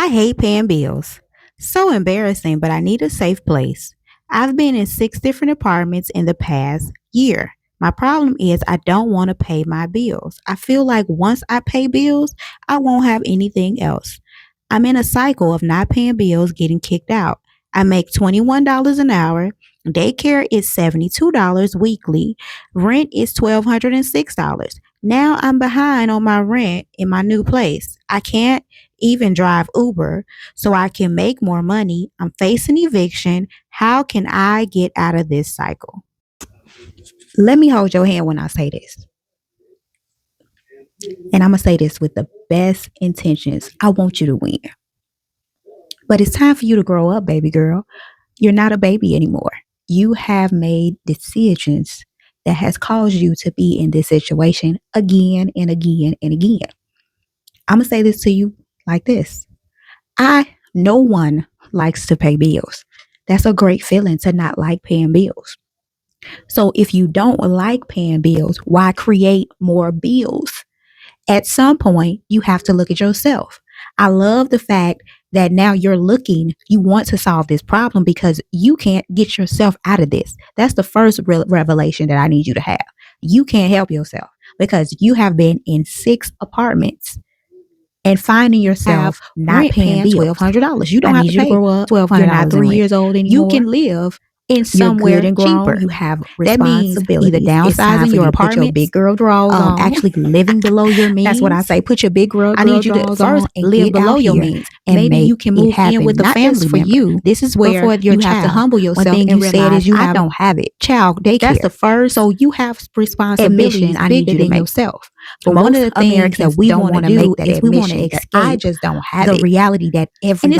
I hate paying bills. So embarrassing, but I need a safe place. I've been in 6 different apartments in the past year. My problem is I don't want to pay my bills. I feel like once I pay bills, I won't have anything else. I'm in a cycle of not paying bills, getting kicked out. I make $21 an hour. Daycare is $72 weekly. Rent is $1,206. Now I'm behind on my rent in my new place. I can't even drive Uber so I can make more money. I'm facing eviction. How can I get out of this cycle? Let me hold your hand when I say this. And I'm going to say this with the best intentions. I want you to win. But it's time for you to grow up, baby girl. You're not a baby anymore. You have made decisions that has caused you to be in this situation again and again and again. I'm going to say this to you like this. No one likes to pay bills. That's a great feeling to not like paying bills. So if you don't like paying bills, why create more bills? At some point, you have to look at yourself. I love the fact that now you want to solve this problem because you can't get yourself out of this. That's the first revelation that I need you to have. You can't help yourself because you have been in 6 apartments and finding yourself not paying bills. $1,200. You don't have to pay grow up. $1,200. You're not 3 years old anymore. You can live in somewhere cheaper. You have responsibility. Either downsizing your apartment, put your big girl drawers on, actually living below your means. That's what I say. Put your big girl. I need you to first live below your means, and maybe you can move in with the family for you. This is where you have to humble yourself. One thing you said is I don't have it. Child daycare. That's the first. So you have responsibility. I need you to make yourself. But one of the things that we don't want to do is we want to escape. I just don't have the reality that everybody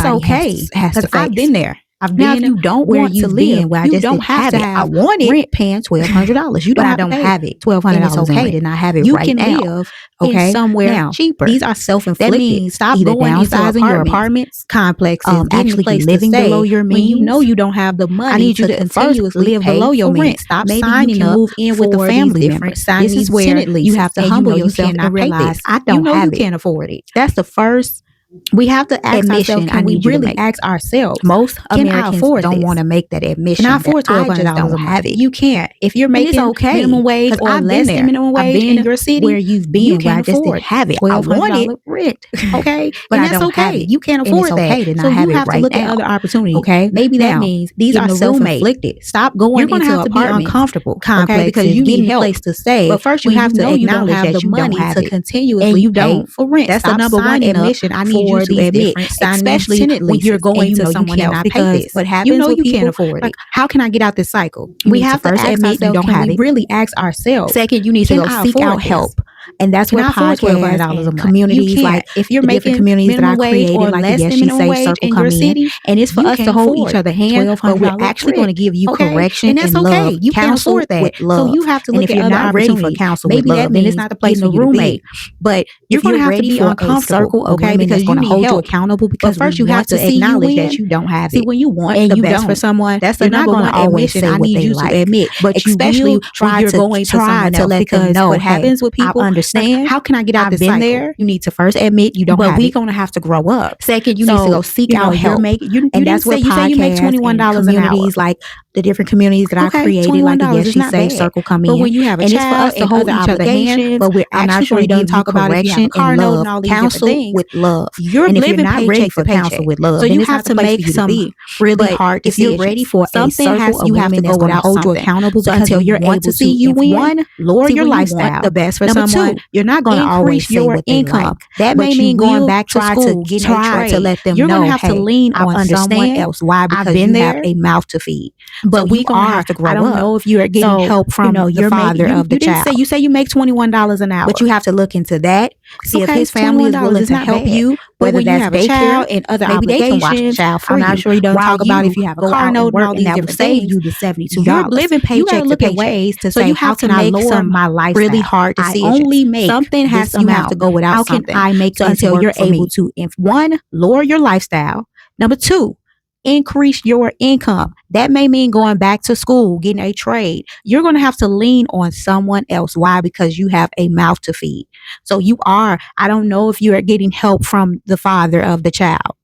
has to face. I've been there. Now, if you don't want to live, where you don't have to have I want it. Rent paying $1,200. You don't. I don't have it. $1,200. It's okay to not have it. You right can now. Live in somewhere now, cheaper. These are self-inflicted. That means stop going downsizing your apartments, complexes, actually living below your means. When you know you don't have the money, I need you to continuously live below your means. Stop signing up. Move in with the family members. This is where you have to humble yourself and realize I don't have it. You can't afford it. That's the first. We have to ask ourselves, can we really ask ourselves? Most Americans don't want to make that admission. Can I afford $1,200? Don't have it. You can't. If you're making minimum wage or less than minimum wage in your city, where you've been, where I just didn't have it. I want it, rent. Okay, but that's okay. You can't afford that. Okay to not have it right now. So you have to look at other opportunities. Okay, maybe that means these are self-inflicted. Stop going into an apartment. You're going to have to be uncomfortable, complex, because you need a place to stay. But first, you have to acknowledge that you don't have it. Continuously, you don't for rent. That's the number one admission. I need you to admit, especially when you're going to someone else, because what happens you can't afford it. How can I get out this cycle? We have to first admit you don't have it. Really ask ourselves. Second, you need to go seek out help. And that's what podcasts and communities like if you're making communities that I created, like the Yes She Say Circle come in, and it's for us to hold each other hand, but we're actually going to give you correction and love. You can't afford that with love. So you have to look at other opportunities. For counsel maybe with love, then it's not the place for you roommate, but you're going to have to be uncomfortable, okay? Because you need hold you accountable. Because first you have to acknowledge that you don't have it. See, when you want the best for someone, that's not going to always say what they like. Admit, but especially when you're going to someone else, because what happens with people. Understand how can I get out this cycle? There, you need to first admit you don't have it. But we're going to have to grow up. Second, you need to go seek out help. And that's what you say you make $21 an hour. Like the different communities that I created, like the Yes She Say Circle come in. But when you have a child, it's for us to hold each other hand. But we're actually going to talk about correction and love, counsel with love. You're living not ready for counsel with love. So you have to make some really hard decisions. If you're ready for something, you have to go without hold you accountable until you're able to see you win. One, lower your lifestyle. The best for someone. You're not going to always say your income. Like. That may mean going back to school, try to let them know. You're going to have to lean on someone else. Why? Because you have a mouth to feed. But we gonna have to grow up. I don't know if you are getting help from the father of the child. You say you make $21 an hour, but you have to look into that. See if his family is willing to help you. Whether that's daycare and other obligations. I'm not sure you don't talk about if you have a car note and all these different things. You the $72. You're living paycheck to paycheck. Ways to say how can I lower my life? Really hard decisions. I only make something has to have to go without. How can I make until you're able to? One, lower your lifestyle. Number two, increase your income. That may mean going back to school, getting a trade. You're going to have to lean on someone else. Why? Because you have a mouth to feed. So I don't know if you are getting help from the father of the child.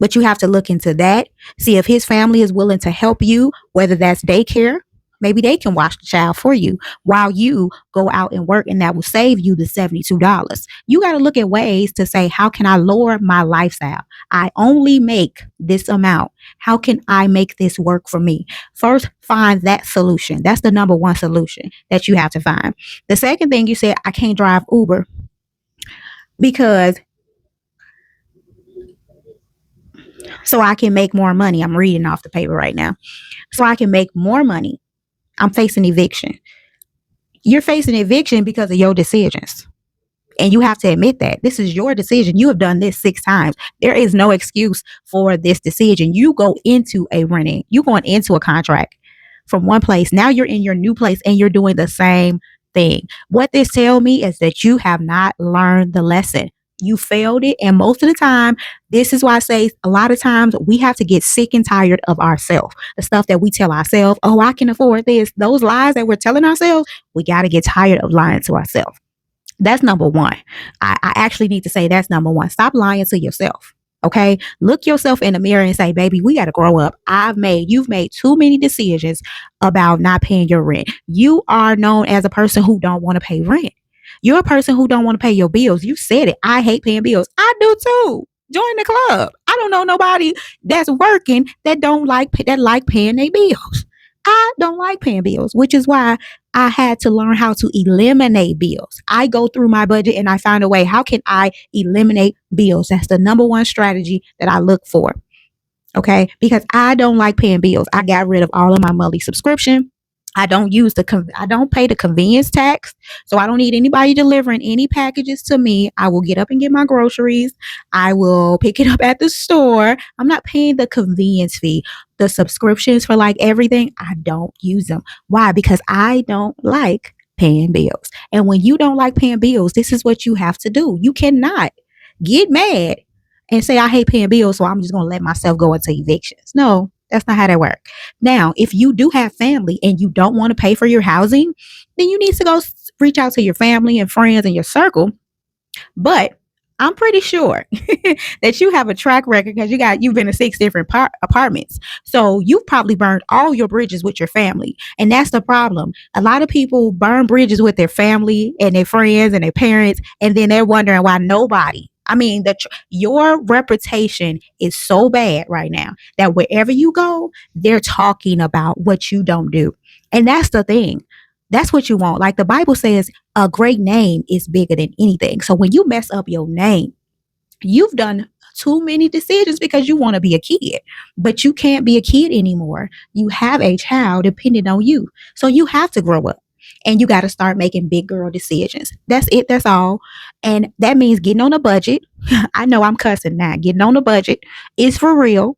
But you have to look into that, see if his family is willing to help you, whether that's daycare. Maybe they can watch the child for you while you go out and work, and that will save you the $72. You got to look at ways to say, how can I lower my lifestyle? I only make this amount. How can I make this work for me? First, find that solution. That's the number one solution that you have to find. The second thing you said, I can't drive Uber because so I can make more money. I'm reading off the paper right now. So I can make more money. I'm facing eviction. You're facing eviction because of your decisions. And you have to admit that this is your decision. You have done this 6 times. There is no excuse for this decision. You go into a renting, you going into a contract from one place. Now you're in your new place and you're doing the same thing. What this tells me is that you have not learned the lesson. You failed it. And most of the time, this is why I say a lot of times we have to get sick and tired of ourselves. The stuff that we tell ourselves, oh, I can afford this. Those lies that we're telling ourselves, we got to get tired of lying to ourselves. That's number one. I actually need to say that's number one. Stop lying to yourself. Okay. Look yourself in the mirror and say, baby, we got to grow up. You've made too many decisions about not paying your rent. You are known as a person who don't want to pay rent. You're a person who don't want to pay your bills. You said it. I hate paying bills. I do too. Join the club. I don't know nobody that's working that like paying their bills. I don't like paying bills, which is why I had to learn how to eliminate bills. I go through my budget and I find a way. How can I eliminate bills? That's the number one strategy that I look for. Okay. Because I don't like paying bills. I got rid of all of my monthly subscription. I don't pay the convenience tax. So I don't need anybody delivering any packages to me. I will get up and get my groceries. I will pick it up at the store. I'm not paying the convenience fee. The subscriptions for like everything, I don't use them. Why? Because I don't like paying bills. And when you don't like paying bills, this is what you have to do. You cannot get mad and say, I hate paying bills, so I'm just going to let myself go into evictions. No, that's not how that works. Now, if you do have family and you don't want to pay for your housing, then you need to go reach out to your family and friends and your circle. But I'm pretty sure that you have a track record because you've been to 6 different apartments. So you've probably burned all your bridges with your family. And that's the problem. A lot of people burn bridges with their family and their friends and their parents, and then they're wondering why nobody. I mean, your reputation is so bad right now that wherever you go, they're talking about what you don't do. And that's the thing. That's what you want. Like the Bible says, a great name is bigger than anything. So when you mess up your name, you've done too many decisions because you want to be a kid, but you can't be a kid anymore. You have a child depending on you. So you have to grow up and you got to start making big girl decisions. That's it. That's all. And that means getting on a budget. I know I'm cussing now. Getting on a budget is for real.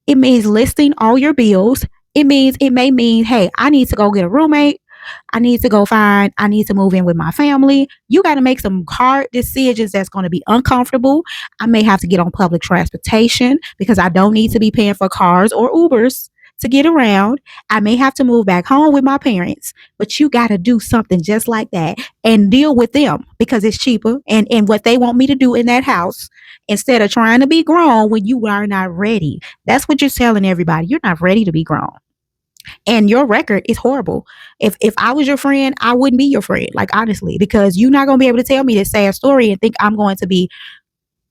It means listing all your bills. It may mean, hey, I need to go get a roommate. I need to move in with my family. You got to make some hard decisions that's going to be uncomfortable. I may have to get on public transportation because I don't need to be paying for cars or Ubers to get around. I may have to move back home with my parents, but you got to do something just like that and deal with them because it's cheaper and what they want me to do in that house instead of trying to be grown when you are not ready. That's what you're telling everybody. You're not ready to be grown and your record is horrible. If I was your friend, I wouldn't be your friend, like honestly, because you're not gonna be able to tell me this sad story and think I'm going to be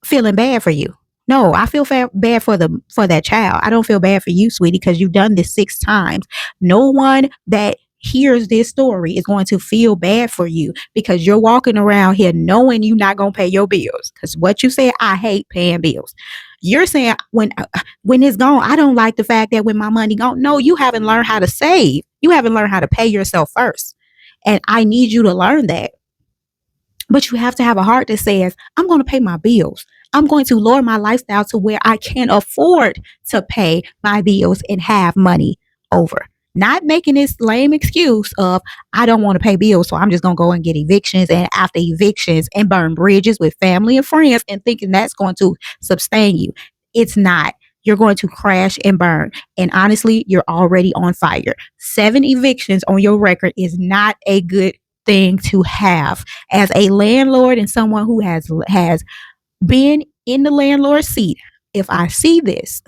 feeling bad for you. No, I feel bad for that child. I don't feel bad for you, sweetie, because you've done this 6 times. No one that hears this story is going to feel bad for you because you're walking around here knowing you're not going to pay your bills. Because what you said, I hate paying bills. You're saying when it's gone, I don't like the fact that when my money gone. No, you haven't learned how to save. You haven't learned how to pay yourself first. And I need you to learn that. But you have to have a heart that says, I'm going to pay my bills. I'm going to lower my lifestyle to where I can afford to pay my bills and have money over. Not making this lame excuse of, I don't want to pay bills, so I'm just going to go and get evictions and after evictions and burn bridges with family and friends and thinking that's going to sustain you. It's not. You're going to crash and burn. And honestly, you're already on fire. 7 evictions on your record is not a good thing to have as a landlord and someone who has been in the landlord seat. if I see this,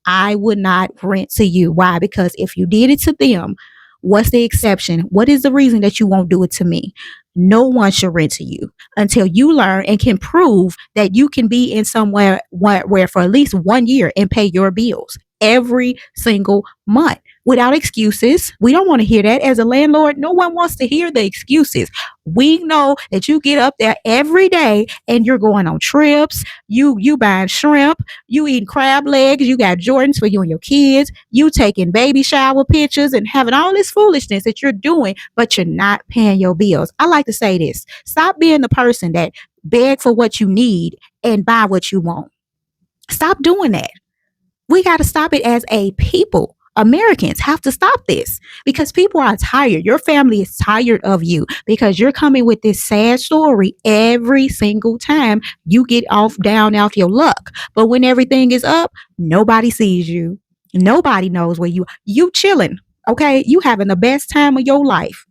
I would not rent to you. Why? Because if you did it to them, what's the exception? What is the reason that you won't do it to me? No one should rent to you until you learn and can prove that you can be in somewhere where for at least 1 year and pay your bills every single month without excuses. We don't want to hear that as a landlord. No one wants to hear the excuses. We know that you get up there every day and you're going on trips. You buying shrimp, you eating crab legs, you got Jordans for you and your kids, you taking baby shower pictures and having all this foolishness that you're doing, but you're not paying your bills. I like to say this. Stop being the person that beg for what you need and buy what you want. Stop doing that. We got to stop it as a people. Americans have to stop this because people are tired. Your family is tired of you because you're coming with this sad story every single time you get off your luck. But when everything is up, nobody sees you. Nobody knows where you chilling. Okay, you having the best time of your life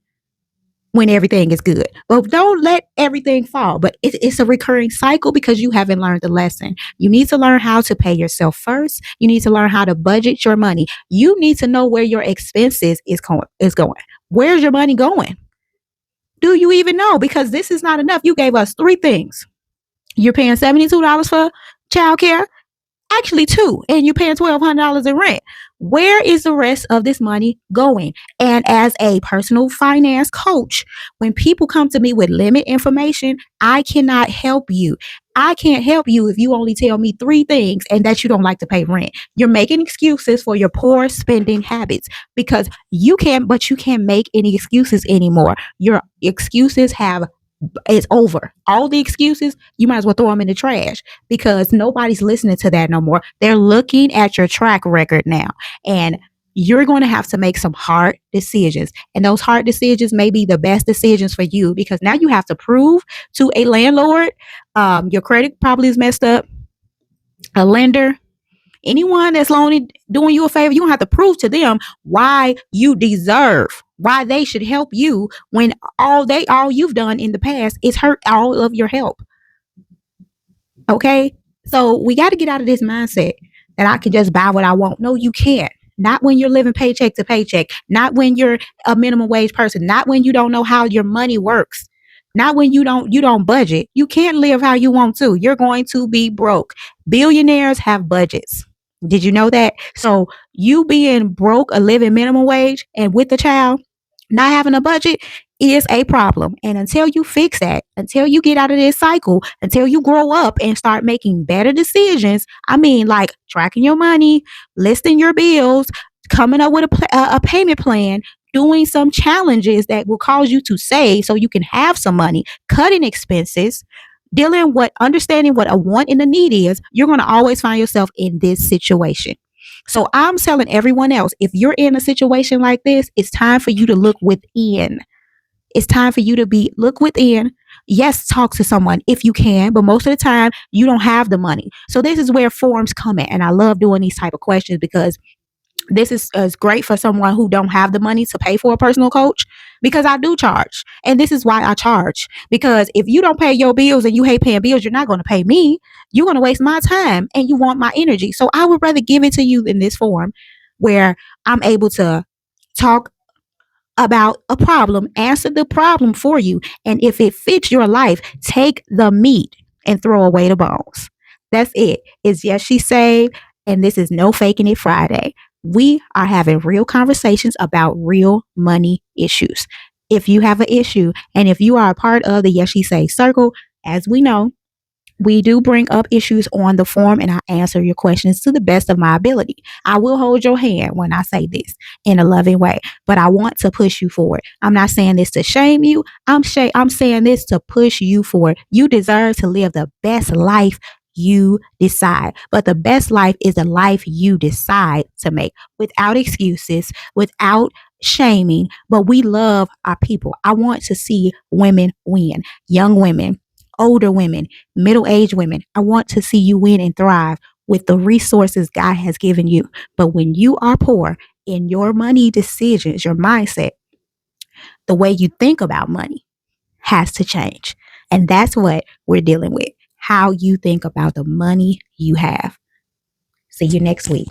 when everything is good. But don't let everything fall. But it's a recurring cycle because you haven't learned the lesson. You need to learn how to pay yourself first. You need to learn how to budget your money. You need to know where your expenses is going. Where's your money going? Do you even know? Because this is not enough. You gave us three things. You're paying $72 for childcare, actually two, and you're paying $1,200 in rent. Where is the rest of this money going? And as a personal finance coach, when people come to me with limit information, I cannot help you. I can't help you if you only tell me three things and that you don't like to pay rent. You're making excuses for your poor spending habits because you can't make any excuses anymore. Your excuses have it's over. All the excuses, you might as well throw them in the trash because nobody's listening to that no more. They're looking at your track record now. And you're going to have to make some hard decisions. And those hard decisions may be the best decisions for you because now you have to prove to a landlord, your credit probably is messed up, a lender, anyone that's loaning, doing you a favor, you don't have to prove to them why you deserve, why they should help you when all you've done in the past is hurt all of your help. Okay? So we got to get out of this mindset that I can just buy what I want. No, you can't. Not when you're living paycheck to paycheck. Not when you're a minimum wage person. Not when you don't know how your money works. Not when you don't budget. You can't live how you want to. You're going to be broke. Billionaires have budgets. Did you know that? So you being broke, a living minimum wage, and with a child, not having a budget is a problem. And until you fix that, until you get out of this cycle, until you grow up and start making better decisions, I mean, like tracking your money, listing your bills, coming up with a payment plan, doing some challenges that will cause you to save so you can have some money, cutting expenses, understanding what a want and a need is, you're going to always find yourself in this situation. So I'm telling everyone else, if you're in a situation like this, it's time for you to look within. It's time for you to look within. Yes, talk to someone if you can, but most of the time you don't have the money. So this is where forms come in. And I love doing these type of questions because this is great for someone who don't have the money to pay for a personal coach because I do charge. And this is why I charge. Because if you don't pay your bills and you hate paying bills, you're not going to pay me. You're going to waste my time and you want my energy. So I would rather give it to you in this form where I'm able to talk about a problem, answer the problem for you. And if it fits your life, take the meat and throw away the bones. That's it. It's Yes She Saved, and this is No Faking It Friday. We are having real conversations about real money issues. If you have an issue and if you are a part of the Yes She Saved circle, as we know, we do bring up issues on the form and I answer your questions to the best of my ability. I will hold your hand when I say this in a loving way, but I want to push you forward. I'm not saying this to shame you. I'm saying this to push you forward. You deserve to live the best life you decide. But the best life is the life you decide to make without excuses, without shaming, but we love our people. I want to see women win, young women, older women, middle-aged women. I want to see you win and thrive with the resources God has given you. But when you are poor in your money decisions, your mindset, the way you think about money has to change. And that's what we're dealing with. How you think about the money you have. See you next week.